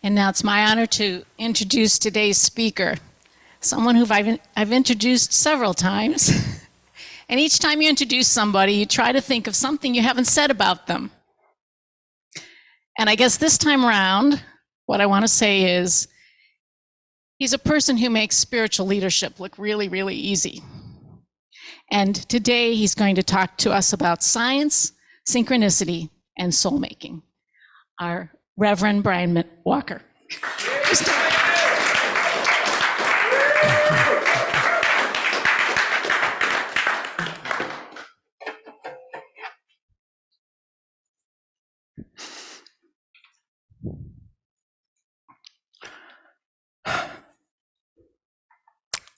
And now it's my honor to introduce today's speaker, someone who I've introduced several times. And each time you introduce somebody, you try to think of something you haven't said about them. And I guess this time around, what I want to say is, he's a person who makes spiritual leadership look really, really easy. And today he's going to talk to us about science, synchronicity, and soul making. Our Reverend Brian Walker.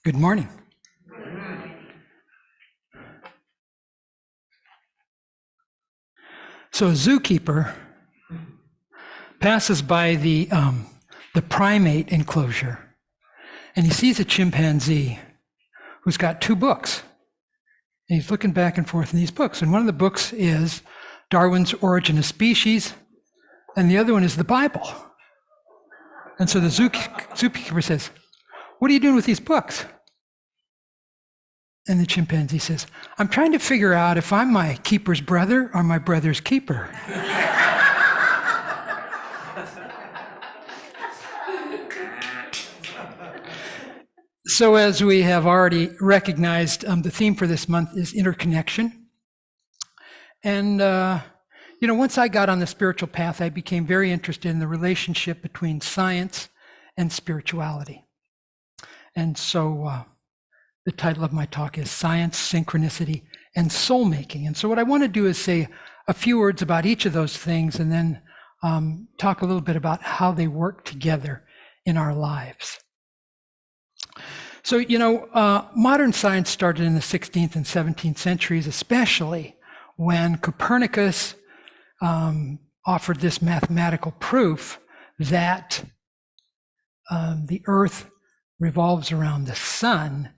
Good morning. So a zookeeper passes by the primate enclosure, and he sees a chimpanzee who's got two books. And he's looking back and forth in these books. And one of the books is Darwin's Origin of Species, and the other one is the Bible. And so the zookeeper says, "What are you doing with these books?" And the chimpanzee says, "I'm trying to figure out if I'm my keeper's brother or my brother's keeper." So as we have already recognized, the theme for this month is interconnection. And, once I got on the spiritual path, I became very interested in the relationship between science and spirituality. And so the title of my talk is Science, Synchronicity, and Soul Making. And so what I want to do is say a few words about each of those things and then talk a little bit about how they work together in our lives. So, modern science started in the 16th and 17th centuries, especially when Copernicus offered this mathematical proof that the Earth revolves around the sun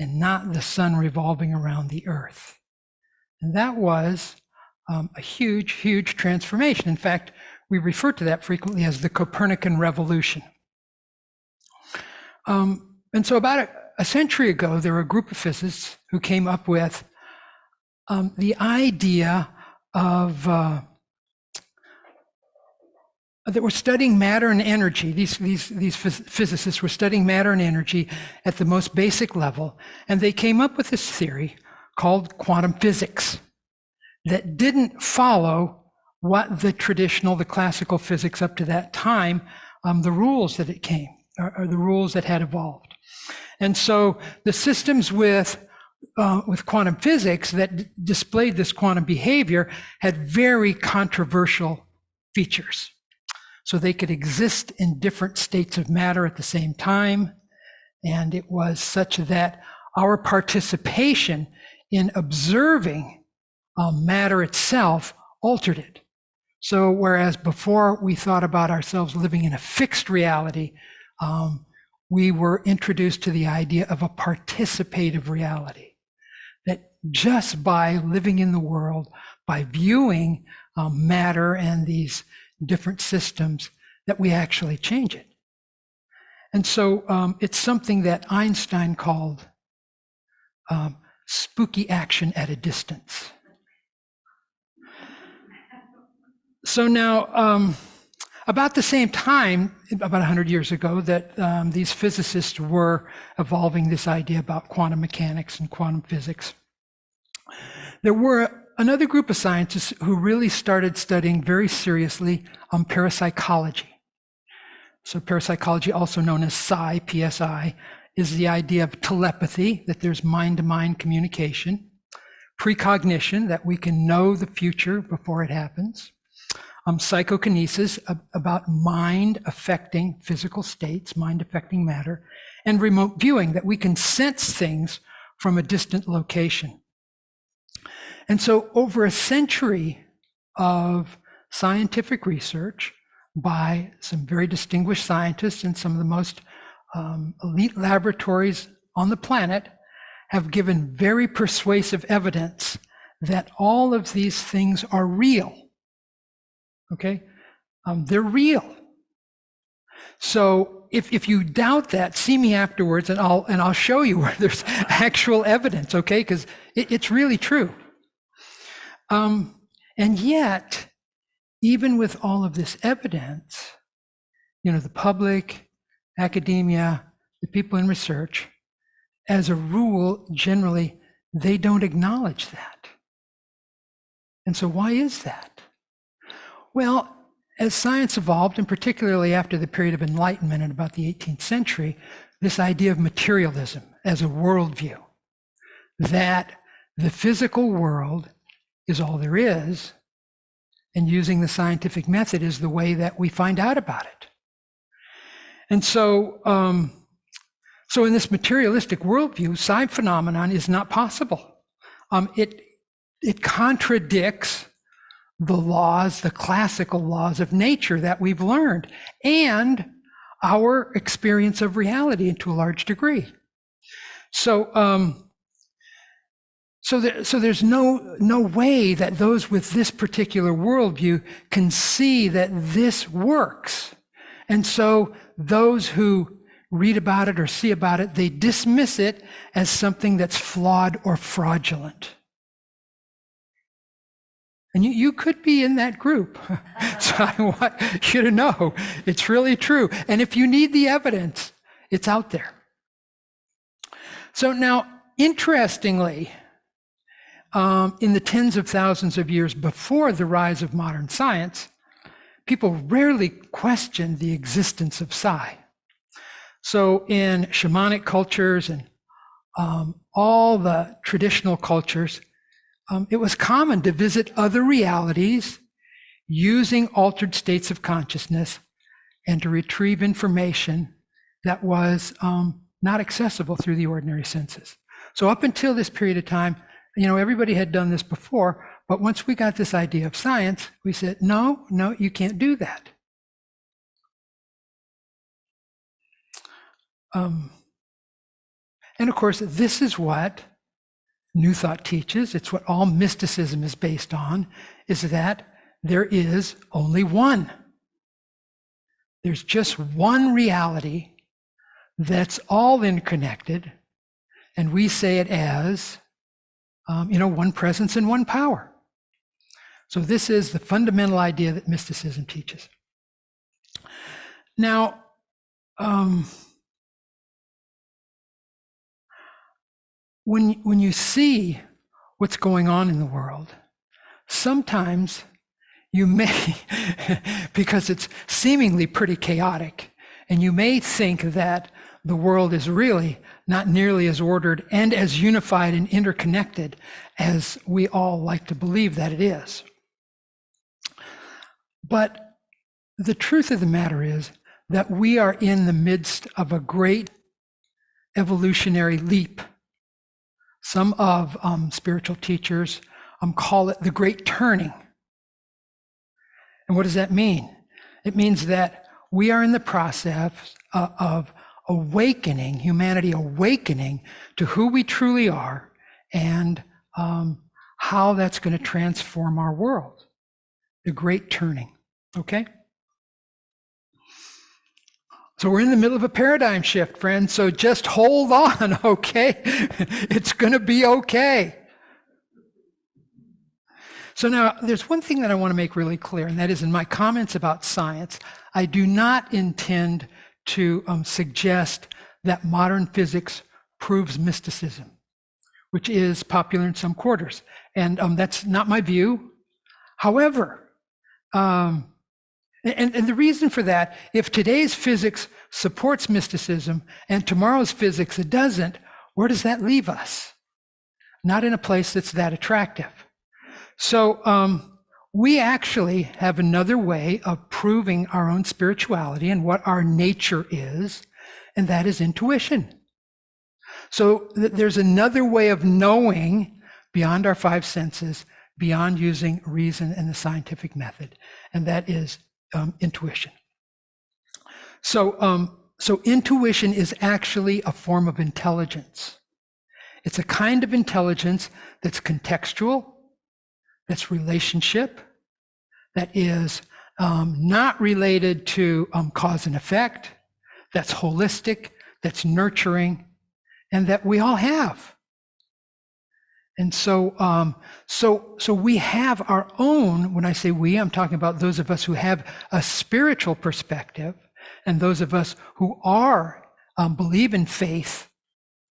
and not the sun revolving around the Earth. And that was a huge, huge transformation. In fact, we refer to that frequently as the Copernican revolution. And so about a century ago, there were a group of physicists who came up with the idea of that were studying matter and energy. These physicists were studying matter and energy at the most basic level, and they came up with this theory called quantum physics that didn't follow what the classical physics up to that time, the rules that it came, or the rules that had evolved. And so the systems with quantum physics that displayed this quantum behavior had very controversial features. So they could exist in different states of matter at the same time. And it was such that our participation in observing matter itself altered it. So whereas before we thought about ourselves living in a fixed reality, we were introduced to the idea of a participative reality, that just by living in the world, by viewing matter and these different systems, that we actually change it. And so it's something that Einstein called spooky action at a distance. So now, about the same time, about 100 years ago, that these physicists were evolving this idea about quantum mechanics and quantum physics, there were another group of scientists who really started studying very seriously parapsychology. So parapsychology, also known as psi, PSI, is the idea of telepathy, that there's mind-to-mind communication, precognition, that we can know the future before it happens, psychokinesis, about mind affecting physical states, mind affecting matter, and remote viewing, that we can sense things from a distant location. And so over a century of scientific research by some very distinguished scientists and some of the most elite laboratories on the planet have given very persuasive evidence that all of these things are real. Okay? They're real. So if you doubt that, see me afterwards, and I'll show you where there's actual evidence, okay? Because it's really true. And yet, even with all of this evidence, the public, academia, the people in research, as a rule, generally, they don't acknowledge that. And so why is that? Well, as science evolved, and particularly after the period of Enlightenment in about the 18th century, this idea of materialism as a worldview, that the physical world is all there is, and using the scientific method is the way that we find out about it. And so in this materialistic worldview, psi phenomenon is not possible. It contradicts the laws, the classical laws of nature that we've learned, and our experience of reality to a large degree. So there's no way that those with this particular worldview can see that this works. And so those who read about it or see about it, they dismiss it as something that's flawed or fraudulent. And you could be in that group. So I want you to know it's really true. And if you need the evidence, it's out there. So now, interestingly, in the tens of thousands of years before the rise of modern science, people rarely questioned the existence of psi. So in shamanic cultures and all the traditional cultures, it was common to visit other realities using altered states of consciousness and to retrieve information that was not accessible through the ordinary senses. So up until this period of time, everybody had done this before, but once we got this idea of science, we said, no, you can't do that. And of course, this is what New Thought teaches. It's what all mysticism is based on, is that there is only one. There's just one reality that's all interconnected, and we say it as, one presence and one power. So this is the fundamental idea that mysticism teaches. Now, when you see what's going on in the world, sometimes you may, because it's seemingly pretty chaotic, and you may think that the world is really not nearly as ordered and as unified and interconnected as we all like to believe that it is. But the truth of the matter is that we are in the midst of a great evolutionary leap. Some of spiritual teachers call it the Great Turning. And what does that mean? It means that we are in the process of awakening, humanity awakening to who we truly are and how that's going to transform our world. The Great Turning, okay? So we're in the middle of a paradigm shift, friends, so just hold on, okay? It's going to be okay. So now, there's one thing that I want to make really clear, and that is in my comments about science, I do not intend to suggest that modern physics proves mysticism, which is popular in some quarters. And that's not my view. However, and the reason for that, if today's physics supports mysticism and tomorrow's physics it doesn't, where does that leave us? Not in a place that's that attractive. So we actually have another way of proving our own spirituality and what our nature is, and that is intuition. So there's another way of knowing beyond our five senses, beyond using reason and the scientific method, and that is intuition. So intuition is actually a form of intelligence. It's a kind of intelligence that's contextual, that's relationship, that is not related to cause and effect, that's holistic, that's nurturing, and that we all have. And so, so we have our own, when I say we, I'm talking about those of us who have a spiritual perspective and those of us who are, believe in faith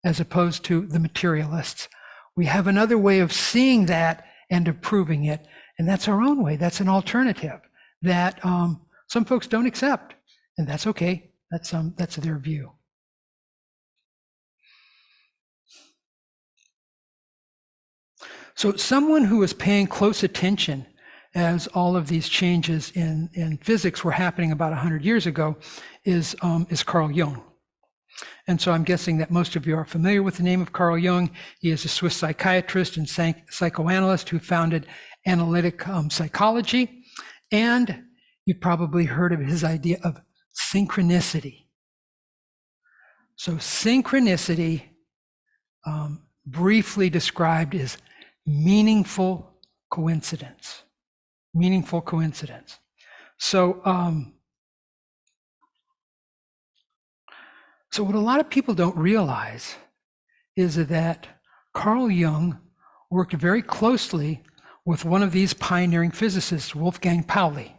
as opposed to the materialists. We have another way of seeing that and of proving it. And that's our own way. That's an alternative that some folks don't accept. And that's okay. That's their view. So someone who was paying close attention as all of these changes in physics were happening about 100 years ago is Carl Jung. And so I'm guessing that most of you are familiar with the name of Carl Jung. He is a Swiss psychiatrist and psychoanalyst who founded analytic psychology. And you've probably heard of his idea of synchronicity. So synchronicity, briefly described, is meaningful coincidence. Meaningful coincidence. So, so what a lot of people don't realize is that Carl Jung worked very closely with one of these pioneering physicists, Wolfgang Pauli.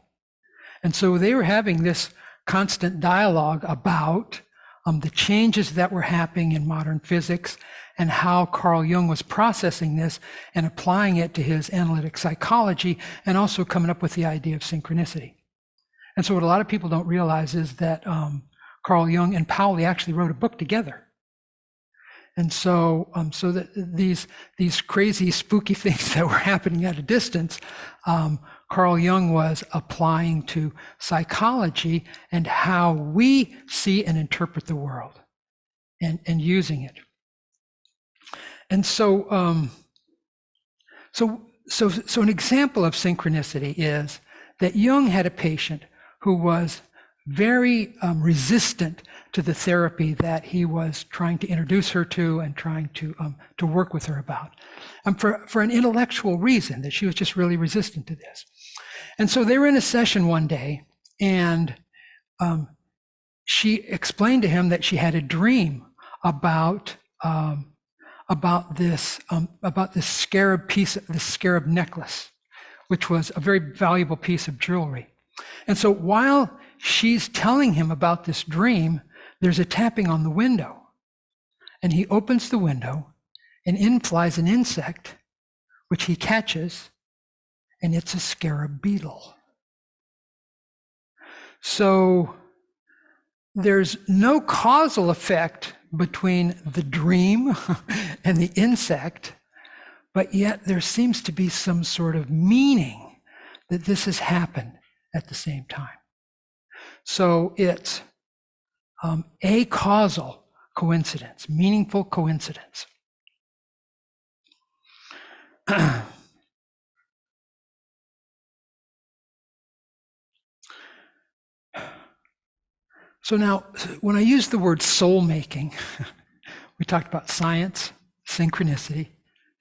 And so they were having this constant dialogue about the changes that were happening in modern physics and how Carl Jung was processing this and applying it to his analytic psychology and also coming up with the idea of synchronicity. And so what a lot of people don't realize is that Carl Jung and Pauli actually wrote a book together. And so, so that these crazy, spooky things that were happening at a distance, Carl Jung was applying to psychology and how we see and interpret the world, and using it. And so, so an example of synchronicity is that Jung had a patient who was very resistant to the therapy that he was trying to introduce her to and trying to work with her about, for an intellectual reason, that she was just really resistant to this. And so they were in a session one day, and she explained to him that she had a dream about this scarab necklace, which was a very valuable piece of jewelry. And so while she's telling him about this dream, there's a tapping on the window, and he opens the window, and in flies an insect, which he catches, and it's a scarab beetle. So there's no causal effect between the dream and the insect, but yet there seems to be some sort of meaning that this has happened at the same time. So it's a causal coincidence, meaningful coincidence. So now, when I use the word soul making, we talked about science, synchronicity,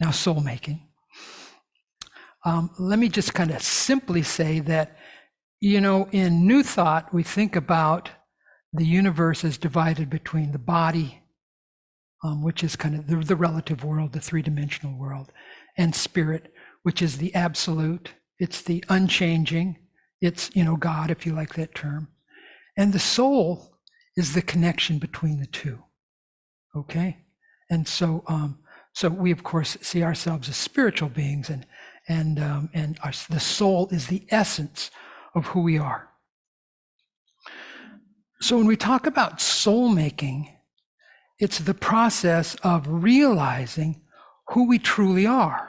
now soul making. Let me just kind of simply say that, you know, in New Thought, we think about the universe as divided between the body, which is kind of the relative world, the three-dimensional world, and spirit, which is the absolute. It's the unchanging. It's, you know, God, if you like that term. And the soul is the connection between the two. Okay? And so, so we of course see ourselves as spiritual beings, and the soul is the essence of who we are. So when we talk about soul making, it's the process of realizing who we truly are.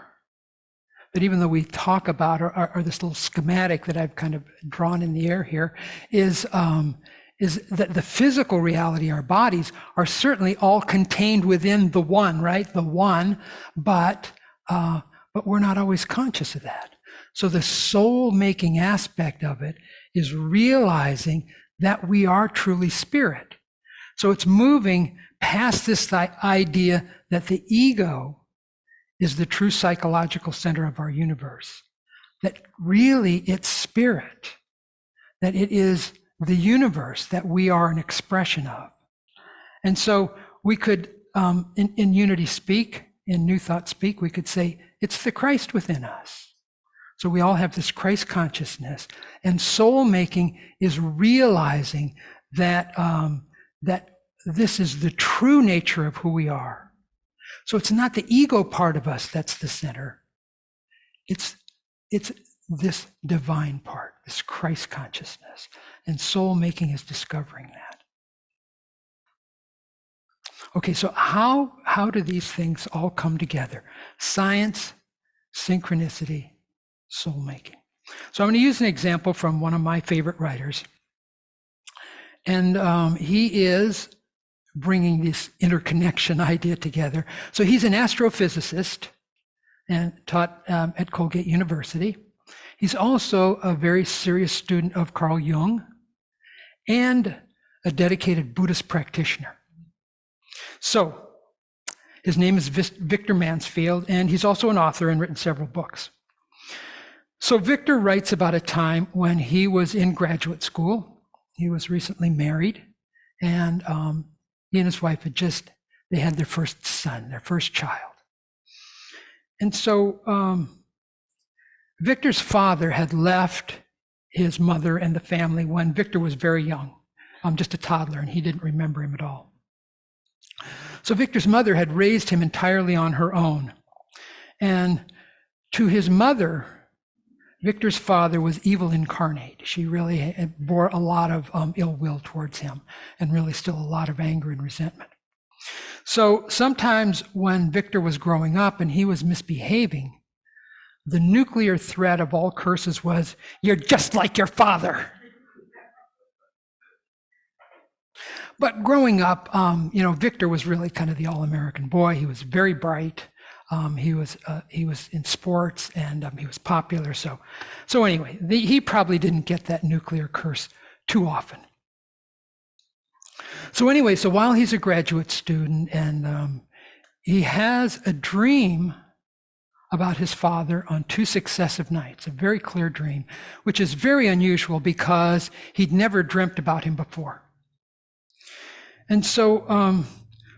That even though we talk about, or this little schematic that I've kind of drawn in the air here, is that the physical reality, our bodies, are certainly all contained within the one, right? The one, but we're not always conscious of that. So the soul-making aspect of it is realizing that we are truly spirit. So it's moving past this idea that the ego is the true psychological center of our universe, that really it's spirit. that it is the universe that we are an expression of. And so we could, in Unity speak, in New Thought speak, we could say, it's the Christ within us. So we all have this Christ consciousness, and soul making is realizing that, that this is the true nature of who we are. So it's not the ego part of us that's the center. It's this divine part, this Christ consciousness. And soul making is discovering that. Okay, so how do these things all come together? Science, synchronicity, soul making. So I'm going to use an example from one of my favorite writers. And he is bringing this interconnection idea together. So he's an astrophysicist and taught at Colgate University. He's also a very serious student of Carl Jung and a dedicated Buddhist practitioner. So his name is Victor Mansfield, and he's also an author and written several books. So Victor writes about a time when he was in graduate school. He was recently married, and he and his wife they had their first son, their first child. And so Victor's father had left his mother and the family when Victor was very young, just a toddler, and he didn't remember him at all. So Victor's mother had raised him entirely on her own. And to his mother, Victor's father was evil incarnate. She really bore a lot of ill will towards him, and really still a lot of anger and resentment. So sometimes when Victor was growing up and he was misbehaving, the nuclear threat of all curses was, "You're just like your father." But growing up, Victor was really kind of the all-American boy. He was very bright. He was in sports, and he was popular. So anyway, he probably didn't get that nuclear curse too often. So while he's a graduate student, and he has a dream about his father on 2 successive nights, a very clear dream, which is very unusual because he'd never dreamt about him before. And so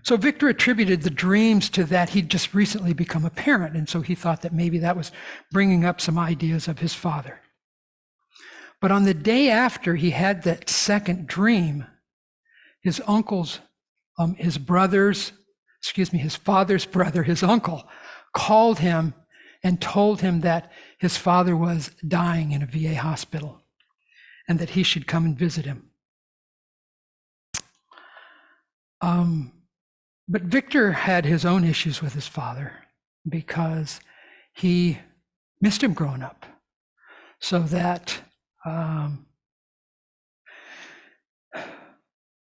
Victor attributed the dreams to that he'd just recently become a parent, and so he thought that maybe that was bringing up some ideas of his father. But on the day after he had that second dream, his uncle's, his father's brother, his uncle, called him and told him that his father was dying in a VA hospital and that he should come and visit him. But Victor had his own issues with his father because he missed him growing up. So that,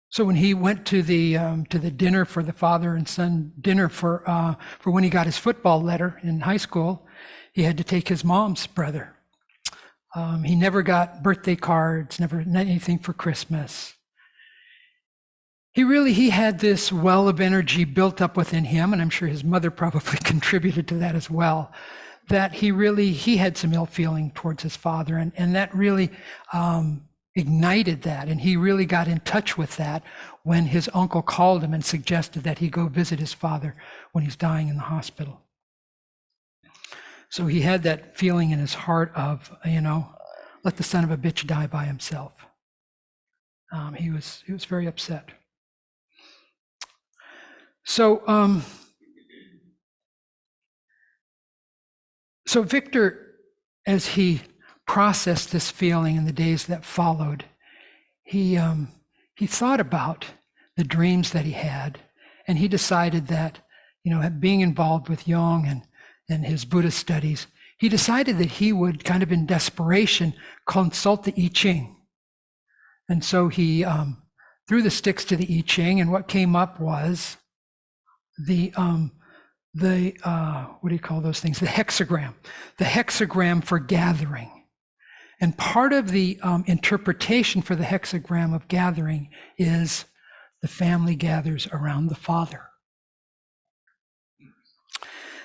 so when he went to the dinner for the father and son dinner for when he got his football letter in high school, he had to take his mom's brother. He never got birthday cards, never anything for Christmas. He had this well of energy built up within him, and I'm sure his mother probably contributed to that as well, that he had some ill feeling towards his father, and that really ignited that, and he really got in touch with that when his uncle called him and suggested that he go visit his father when he's dying in the hospital. So he had that feeling in his heart of, let the son of a bitch die by himself. He was very upset. So Victor, as he processed this feeling in the days that followed, he thought about the dreams that he had, and he decided that, being involved with Jung and his Buddhist studies, he decided that he would, kind of in desperation, consult the I Ching. And so he threw the sticks to the I Ching, and what came up was the what do you call those things? The hexagram for gathering. And part of the interpretation for the hexagram of gathering is the family gathers around the father.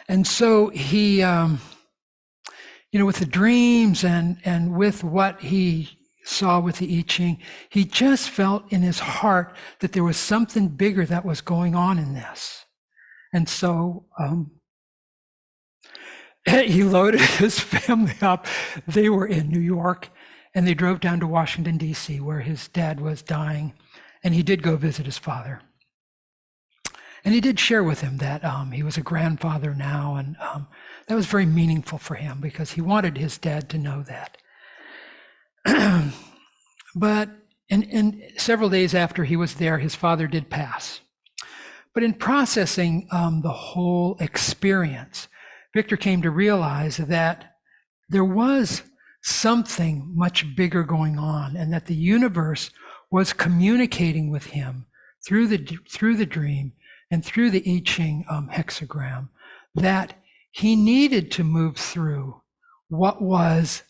And so he, with the dreams and with what he saw with the I Ching, he just felt in his heart that there was something bigger that was going on in this. And so he loaded his family up. They were in New York, and they drove down to Washington, D.C., where his dad was dying. And he did go visit his father. And he did share with him that he was a grandfather now, and that was very meaningful for him because he wanted his dad to know that. But and several days after he was there, his father did pass. But in processing the whole experience, Victor came to realize that there was something much bigger going on, and that the universe was communicating with him through the dream and through the I Ching hexagram, that he needed to move through what was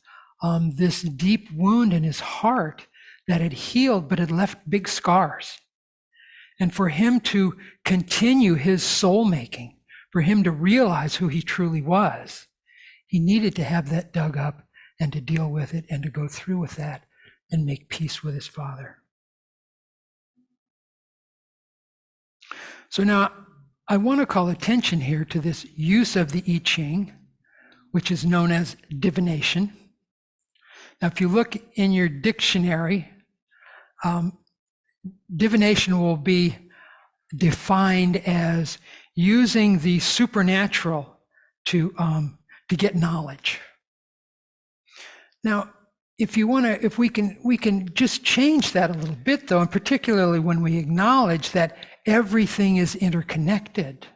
this deep wound in his heart that had healed but had left big scars. And for him to continue his soul making, for him to realize who he truly was, he needed to have that dug up and to deal with it and to go through with that and make peace with his father. So now I want to call attention here to this use of the I Ching, which is known as divination. Now, if you look in your dictionary, divination will be defined as using the supernatural to get knowledge. Now, if we can just change that a little bit, though, and particularly when we acknowledge that everything is interconnected,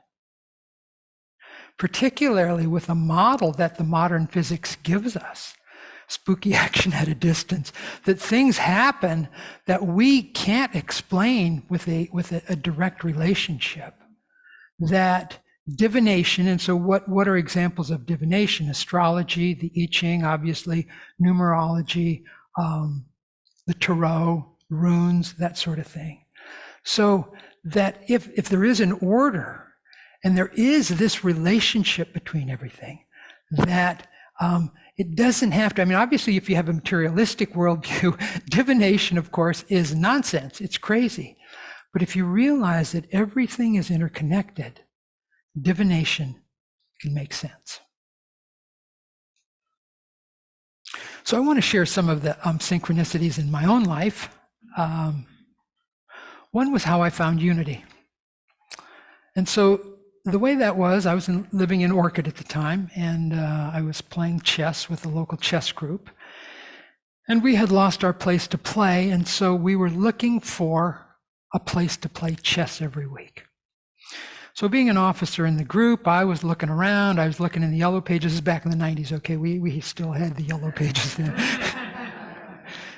particularly with a model that the modern physics gives us, spooky action at a distance, that things happen that we can't explain with a direct relationship, that divination, and so what are examples of divination? Astrology, the I Ching, obviously, numerology, the tarot, runes, that sort of thing. So that if there is an order and there is this relationship between everything, that it doesn't have to, I mean, obviously, if you have a materialistic worldview, divination, of course, is nonsense. It's crazy. But if you realize that everything is interconnected, divination can make sense. So I want to share some of the synchronicities in my own life. One was how I found unity. And so the way that was, I was living in Orchid at the time, and I was playing chess with a local chess group. And we had lost our place to play, and so we were looking for a place to play chess every week. So being an officer in the group, I was looking around, I was looking in the yellow pages. This is back in the 90s, okay? We still had the yellow pages then.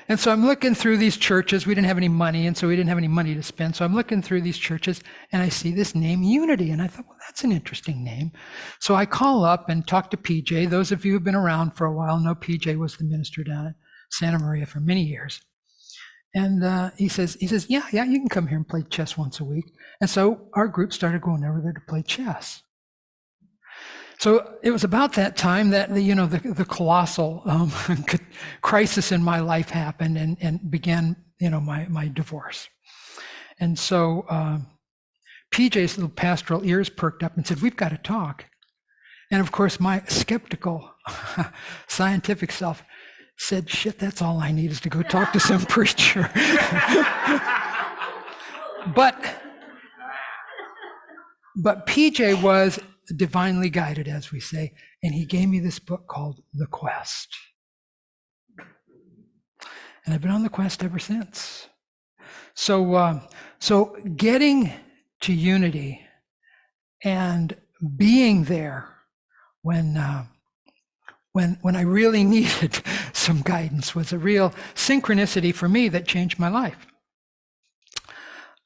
And so I'm looking through these churches. We didn't have any money, and so we didn't have any money to spend. So I'm looking through these churches, and I see this name, Unity. And I thought, well, that's an interesting name. So I call up and talk to PJ. Those of you who've been around for a while know PJ was the minister down at Santa Maria for many years. And he says, yeah, you can come here and play chess once a week. And so our group started going over there to play chess. So it was about that time that the colossal crisis in my life happened and began my divorce. And so PJ's little pastoral ears perked up and said, "We've got to talk." And of course, my skeptical scientific self said, "Shit, that's all I need is to go talk to some preacher." But PJ was divinely guided, as we say, and he gave me this book called The Quest. And I've been on the quest ever since. So getting to unity and being there when I really needed some guidance was a real synchronicity for me that changed my life.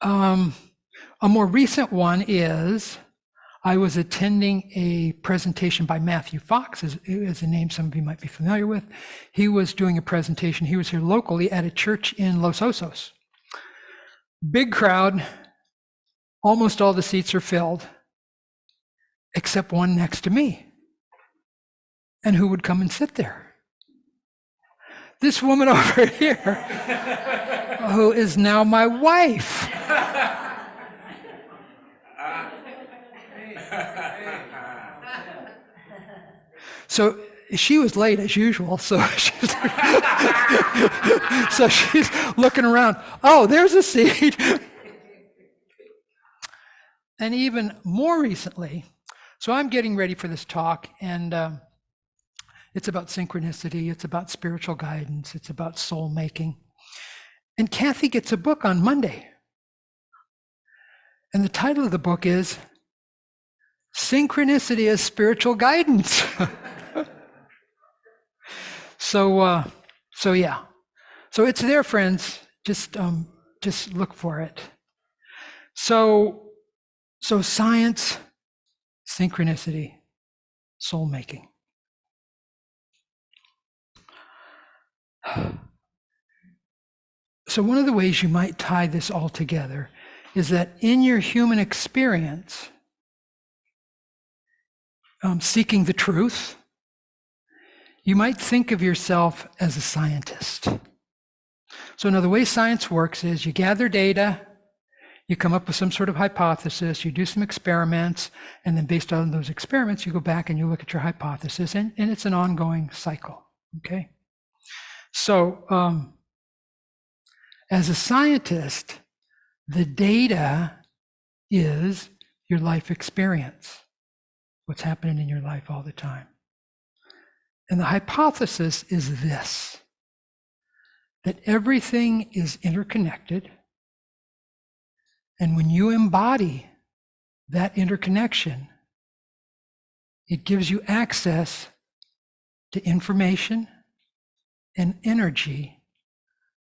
A more recent one is I was attending a presentation by Matthew Fox, is a name some of you might be familiar with. He was doing a presentation. He was here locally at a church in Los Osos. Big crowd, almost all the seats are filled, except one next to me. And who would come and sit there? this woman over here, who is now my wife. So she was late as usual, so so she's looking around. Oh, there's a seed. And even more recently, so I'm getting ready for this talk, and it's about synchronicity, it's about spiritual guidance, it's about soul making. And Kathy gets a book on Monday. And the title of the book is Synchronicity as Spiritual Guidance. So yeah. So it's there, friends. Just look for it. So science, synchronicity, soul making. So one of the ways you might tie this all together is that in your human experience, seeking the truth, you might think of yourself as a scientist. So now the way science works is you gather data, you come up with some sort of hypothesis, you do some experiments, and then based on those experiments, you go back and you look at your hypothesis, and it's an ongoing cycle, okay? So as a scientist, the data is your life experience, what's happening in your life all the time. And the hypothesis is this, that everything is interconnected, and when you embody that interconnection, it gives you access to information and energy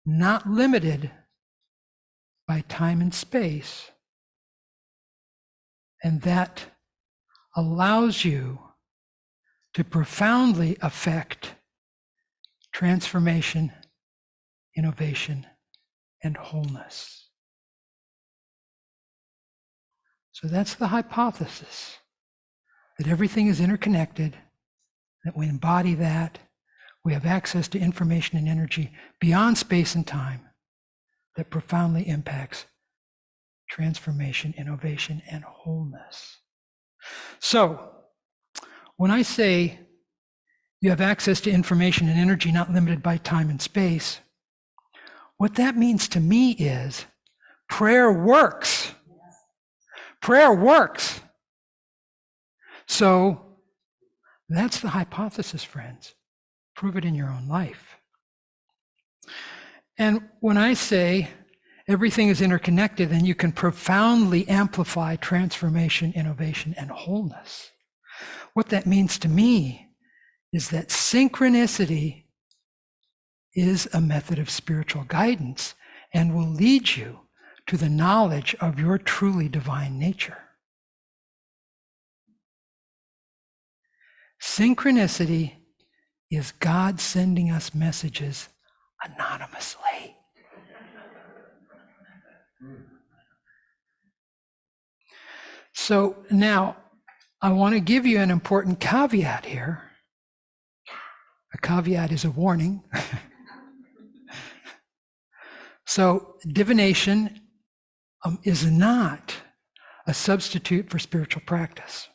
not limited by time and space, and that allows you to profoundly affect transformation, innovation, and wholeness. So that's the hypothesis, that everything is interconnected, that we embody that, we have access to information and energy beyond space and time that profoundly impacts transformation, innovation, and wholeness. So, when I say you have access to information and energy not limited by time and space, what that means to me is prayer works. Prayer works. So that's the hypothesis, friends. Prove it in your own life. And when I say everything is interconnected, then you can profoundly amplify transformation, innovation, and wholeness. What that means to me is that synchronicity is a method of spiritual guidance and will lead you to the knowledge of your truly divine nature. Synchronicity is God sending us messages anonymously. So now, I want to give you an important caveat here. A caveat is a warning. So divination is not a substitute for spiritual practice.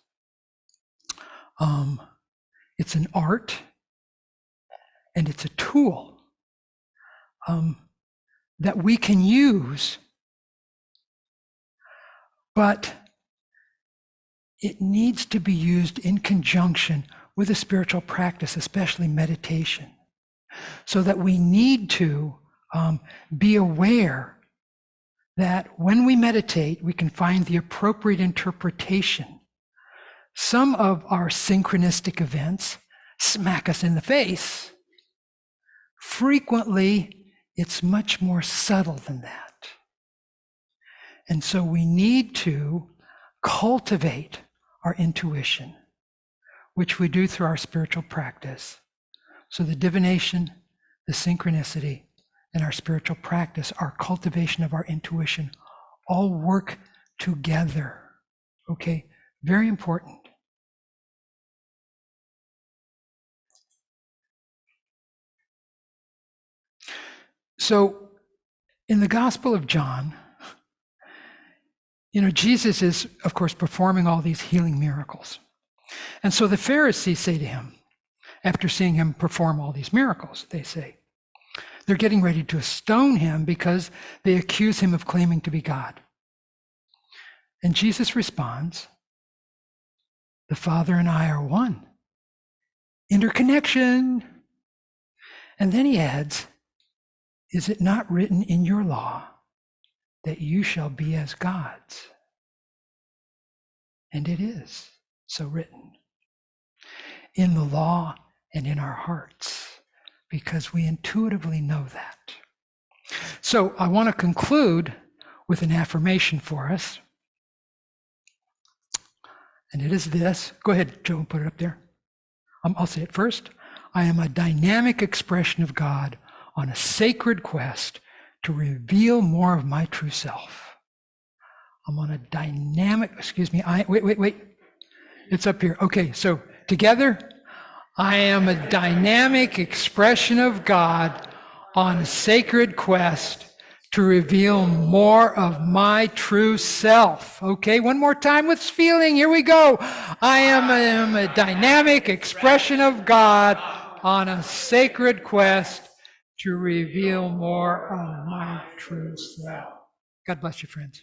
It's an art and it's a tool that we can use, but it needs to be used in conjunction with a spiritual practice, especially meditation, so that we need to be aware that when we meditate, we can find the appropriate interpretation. Some of our synchronistic events smack us in the face. Frequently, it's much more subtle than that. And so we need to cultivate our intuition, which we do through our spiritual practice. So the divination, the synchronicity, and our spiritual practice, our cultivation of our intuition, all work together. Okay? Very important. So in the Gospel of John, Jesus is, of course, performing all these healing miracles. And so the Pharisees say to him, after seeing him perform all these miracles, they say, they're getting ready to stone him because they accuse him of claiming to be God. And Jesus responds, the Father and I are one. Interconnection. And then he adds, is it not written in your law that you shall be as gods? And it is so written in the law and in our hearts, because we intuitively know that. So I want to conclude with an affirmation for us. And it is this. Go ahead, Joe, put it up there. I'll say it first. I am a dynamic expression of God on a sacred quest to reveal more of my true self. I'm on a dynamic, wait. It's up here. Okay, so together, I am a dynamic expression of God on a sacred quest to reveal more of my true self. Okay, one more time with feeling. Here we go. I am a dynamic expression of God on a sacred quest to reveal more of my true self. God bless you, friends.